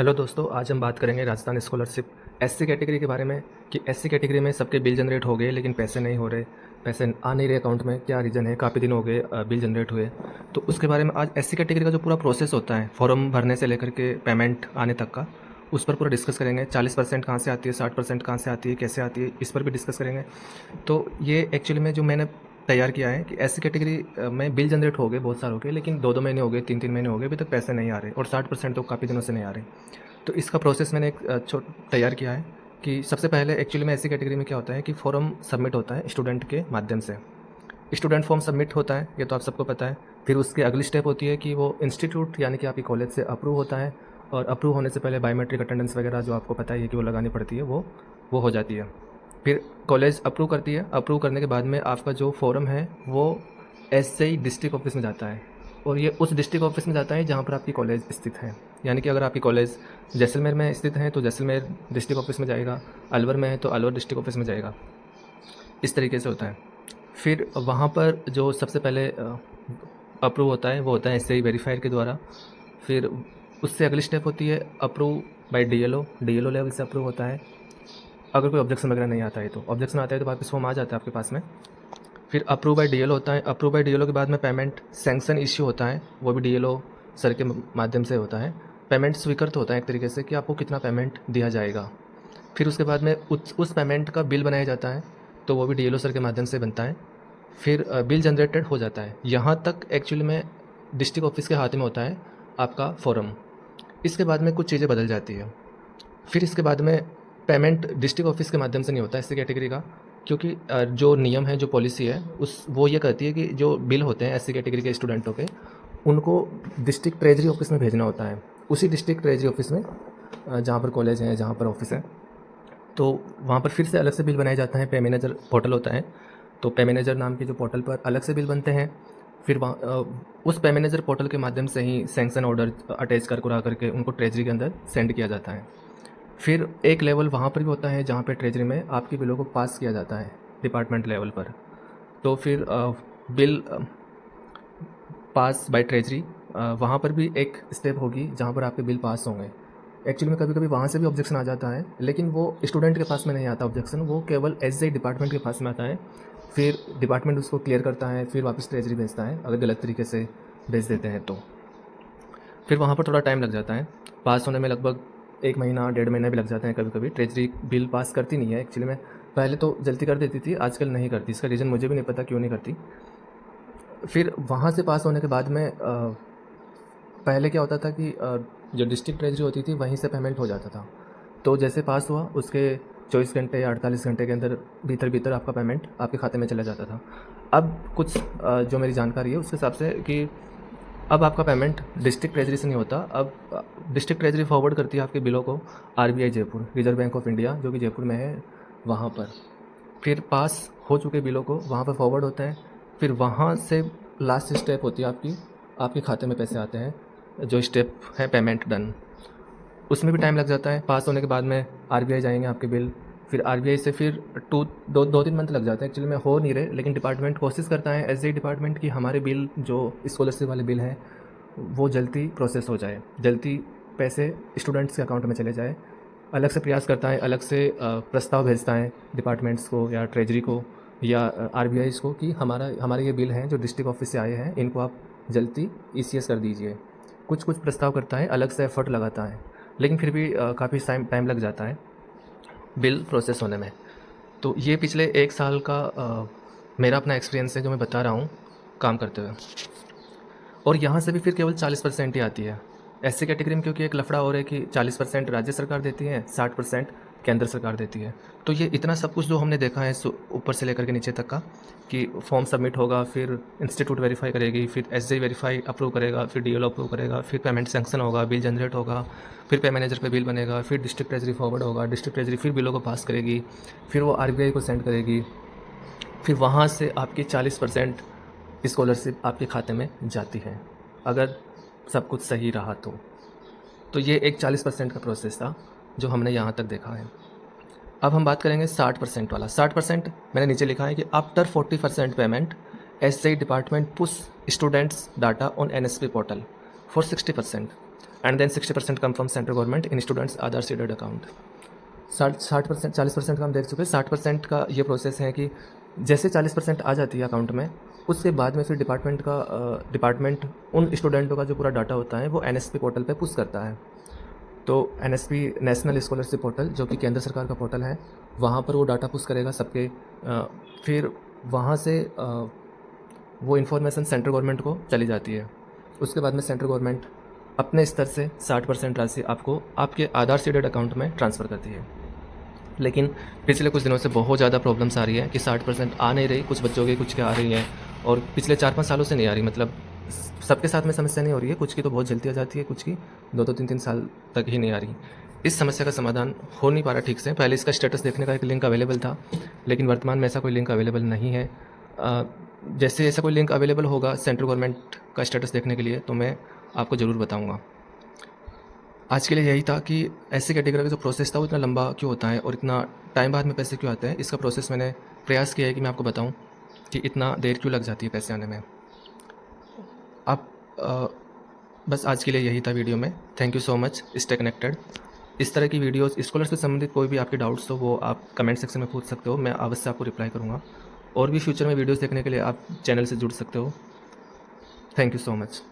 Hello दोस्तों, आज हम बात करेंगे राजस्थान स्कॉलरशिप एससी कैटेगरी के बारे में कि एससी कैटेगरी में सबके बिल जनरेट हो गए लेकिन पैसे नहीं हो रहे, पैसे आ नहीं रहे अकाउंट में। क्या रीज़न है? काफ़ी दिन हो गए बिल जनरेट हुए। तो उसके बारे में आज एससी कैटेगरी का जो पूरा प्रोसेस होता है फॉर्म भरने से लेकर के पेमेंट आने तक का, उस पर पूरा डिस्कस करेंगे। 40% कहाँ से आती है, 60% कहाँ से आती है, कैसे आती है, इस पर भी डिस्कस करेंगे। तो ये एक्चुअली में जो मैंने तैयार किया है कि एससी कैटेगरी में बिल जनरेट हो गए बहुत सारों के, लेकिन 2-2 महीने हो गए, 3-3 महीने हो गए, अभी तक पैसे नहीं आ रहे, और 60% तो काफ़ी दिनों से नहीं आ रहे। तो इसका प्रोसेस मैंने एक तैयार किया है कि सबसे पहले एक्चुअली में ऐसी कैटेगरी में क्या होता है कि फॉर्म सबमिट होता है स्टूडेंट के माध्यम से। स्टूडेंट फॉर्म सबमिट होता है, ये तो आप सबको पता है। फिर उसकी अगली स्टेप होती है कि वो इंस्टीट्यूट यानी कि आपकी कॉलेज से अप्रूव होता है, और अप्रूव होने से पहले बायोमेट्रिक अटेंडेंस वगैरह जो आपको पता ही है कि वो लगानी पड़ती है, वो हो जाती है। फिर कॉलेज अप्रूव करती है। अप्रूव करने के बाद में आपका जो फॉर्म है वो एसआई डिस्ट्रिक्ट ऑफिस में जाता है, और ये उस डिस्ट्रिक्ट ऑफिस में जाता है जहाँ पर आपकी कॉलेज स्थित है। यानी कि अगर आपकी कॉलेज जैसलमेर में स्थित है तो जैसलमेर डिस्ट्रिक्ट ऑफिस में जाएगा, अलवर में है तो अलवर डिस्ट्रिक्ट ऑफिस में जाएगा। इस तरीके से होता है। फिर वहाँ पर जो सबसे पहले अप्रूव होता है वो होता है एसआई वेरीफायर के द्वारा। फिर उससे अगली स्टेप होती है approve by DLO. DLO level से अप्रूव होता है। अगर कोई ऑब्जेक्शन वगैरह नहीं आता है तो ऑब्जेक्शन आता है तो वापस फॉर्म आ जाता है आपके पास में। फिर अप्रूव बाय डीएलओ होता है। अप्रूव बाय डीएलओ के बाद में पेमेंट सैंक्शन इश्यू होता है, वो भी डीएलओ सर के माध्यम से होता है। पेमेंट स्वीकृत होता है एक तरीके से कि आपको कितना पेमेंट दिया जाएगा। फिर उसके बाद में उस पेमेंट का बिल बनाया जाता है, तो वो भी डीएलओ सर के माध्यम से बनता है। फिर बिल जनरेटेड हो जाता है। यहाँ तक एक्चुअली में डिस्ट्रिक्ट ऑफिस के हाथ में होता है आपका फॉर्म। इसके बाद में कुछ चीज़ें बदल जाती है। फिर इसके बाद में पेमेंट डिस्ट्रिक्ट ऑफिस के माध्यम से नहीं होता एससी कैटेगरी का, क्योंकि जो नियम है, जो पॉलिसी है, वो ये कहती है कि जो बिल होते हैं एससी कैटेगरी के स्टूडेंटों के, उनको डिस्ट्रिक्ट ट्रेजरी ऑफिस में भेजना होता है। उसी डिस्ट्रिक्ट ट्रेजरी ऑफिस में जहाँ पर कॉलेज है, जहाँ पर ऑफिस है, तो वहाँ पर फिर से अलग से बिल बनाया जाता है। पे मैनेजर पोर्टल होता है, तो पे मैनेजर नाम के जो पोर्टल पर अलग से बिल बनते हैं। फिर वहाँ उस पे मैनेजर पोर्टल के माध्यम से ही सैंक्शन ऑर्डर अटैच करा करके उनको ट्रेजरी के अंदर सेंड किया जाता है। फिर एक लेवल वहाँ पर भी होता है जहाँ पे ट्रेजरी में आपकी बिलों को पास किया जाता है डिपार्टमेंट लेवल पर। तो फिर बिल पास बाय ट्रेजरी, वहाँ पर भी एक स्टेप होगी जहाँ पर आपके बिल पास होंगे। एक्चुअली में कभी कभी वहाँ से भी ऑब्जेक्शन आ जाता है, लेकिन वो स्टूडेंट के पास में नहीं आता ऑब्जेक्शन, वो केवल एसआई डिपार्टमेंट के पास में आता है। फिर डिपार्टमेंट उसको क्लियर करता है, फिर वापस ट्रेजरी भेजता है अगर गलत तरीके से भेज देते हैं तो। फिर वहाँ पर थोड़ा टाइम लग जाता है, पास होने में लगभग 1 महीना 1.5 महीना भी लग जाते हैं कभी कभी। ट्रेजरी बिल पास करती नहीं है एक्चुअली में, पहले तो जल्दी कर देती थी, आजकल नहीं करती। इसका रीज़न मुझे भी नहीं पता क्यों नहीं करती। फिर वहाँ से पास होने के बाद में पहले क्या होता था कि जो डिस्ट्रिक्ट ट्रेजरी होती थी वहीं से पेमेंट हो जाता था। तो जैसे पास हुआ उसके 24 घंटे या 48 घंटे के अंदर भीतर आपका पेमेंट आपके खाते में चला जाता था। अब कुछ जो मेरी जानकारी है उसके हिसाब से कि अब आपका पेमेंट डिस्ट्रिक्ट ट्रेजरी से नहीं होता। अब डिस्ट्रिक्ट ट्रेजरी फॉरवर्ड करती है आपके बिलों को RBI Jaipur, reserve bank of India जो कि जयपुर में है, वहाँ पर। फिर पास हो चुके बिलों को वहाँ पर फॉरवर्ड होता है। फिर वहाँ से लास्ट स्टेप होती है आपके खाते में पैसे आते हैं, जो स्टेप है पेमेंट डन। उसमें भी टाइम लग जाता है। पास होने के बाद में आरबीआई जाएंगे आपके बिल, फिर आरबीआई से फिर 2-3 मंथ लग जाते हैं। एक्चुअली में हो नहीं रहे, लेकिन डिपार्टमेंट कोशिश करता है एसआई डिपार्टमेंट की हमारे बिल जो स्कॉलरशिप वाले बिल हैं वो जल्दी प्रोसेस हो जाए, जल्दी पैसे स्टूडेंट्स के अकाउंट में चले जाए। अलग से प्रयास करता है, अलग से प्रस्ताव भेजता है डिपार्टमेंट्स को या ट्रेजरी को या आरबीआई को कि हमारे ये बिल हैं जो डिस्ट्रिक्ट ऑफिस से आए हैं, इनको आप जल्दी ईसीएस कर दीजिए। कुछ प्रस्ताव करता है, अलग से एफर्ट लगाता है, लेकिन फिर भी काफ़ी टाइम लग जाता है बिल प्रोसेस होने में। तो ये पिछले 1 साल का मेरा अपना एक्सपीरियंस है जो मैं बता रहा हूँ काम करते हुए। और यहाँ से भी फिर केवल 40% ही आती है एससी कैटेगरी में, क्योंकि एक लफड़ा हो रहा है कि 40% राज्य सरकार देती है, 60% केंद्र सरकार देती है। तो ये इतना सब कुछ जो हमने देखा है ऊपर से लेकर के नीचे तक का, कि फॉर्म सबमिट होगा, फिर इंस्टीट्यूट वेरीफाई करेगी, फिर एसआई वेरीफाई अप्रूव करेगा, फिर डीएलओ अप्रूव करेगा, फिर पेमेंट सैंक्शन होगा, बिल जनरेट होगा, फिर पे मैनेजर पे बिल बनेगा, फिर डिस्ट्रिक्ट ट्रेजरी फॉरवर्ड होगा, डिस्ट्रिक्ट ट्रेजरी फिर बिलों को पास करेगी, फिर वो आरबीआई को सेंड करेगी, फिर वहाँ से आपकी 40% स्कॉलरशिप आपके खाते में जाती है अगर सब कुछ सही रहा तो ये एक 40% का प्रोसेस था जो हमने यहाँ तक देखा है। अब हम बात करेंगे 60% वाला। 60% मैंने नीचे लिखा है कि after 40% payment SI department push students data on NSP portal for 60%। And then 60% come from central government in students Aadhaar seeded account. 60% 40% का हम देख चुके हैं। 60% का ये प्रोसेस है कि जैसे 40% आ जाती है अकाउंट में, उसके बाद में फिर डिपार्टमेंट उन स्टूडेंटों का जो पूरा डाटा होता है वो NSP पोर्टल पे पुश करता है। तो NSP नेशनल स्कॉलरशिप पोर्टल, जो कि केंद्र सरकार का पोर्टल है, वहाँ पर वो डाटा पुश करेगा सबके। फिर वहाँ से वो इन्फॉर्मेशन सेंट्रल गवर्नमेंट को चली जाती है। उसके बाद में सेंट्रल गवर्नमेंट अपने स्तर से 60% राशि आपको आपके आधार सीडेड अकाउंट में ट्रांसफ़र करती है। लेकिन पिछले कुछ दिनों से बहुत ज़्यादा प्रॉब्लम्स आ रही है कि 60% आ नहीं रही, कुछ बच्चों की कुछ क्या आ रही है, और पिछले 4-5 सालों से नहीं आ रही। मतलब सबके साथ में समस्या नहीं हो रही है, कुछ की तो बहुत जल्दी आ जाती है, कुछ की 2-2 3-3 साल तक ही नहीं आ रही। इस समस्या का समाधान हो नहीं पा रहा ठीक से। पहले इसका स्टेटस देखने का एक लिंक अवेलेबल था, लेकिन वर्तमान में ऐसा कोई लिंक अवेलेबल नहीं है। जैसे ऐसा कोई लिंक अवेलेबल होगा सेंट्रल गवर्नमेंट का स्टेटस देखने के लिए, तो मैं आपको ज़रूर बताऊँगा। आज के लिए यही था कि SC कैटेगरी का जो प्रोसेस था वो इतना लंबा क्यों होता है और इतना टाइम बाद में पैसे क्यों आते हैं। इसका प्रोसेस मैंने प्रयास किया है कि मैं आपको बताऊं कि इतना देर क्यों लग जाती है पैसे आने में। आप बस आज के लिए यही था वीडियो में। Thank you so much. Stay connected. इस तरह की वीडियोस स्कॉलर से संबंधित कोई भी आपके डाउट्स हो वो आप कमेंट सेक्शन में पूछ सकते हो, मैं अवश्य आपको रिप्लाई करूँगा। और भी फ्यूचर में वीडियोज़ देखने के लिए आप चैनल से जुड़ सकते हो। Thank you so much.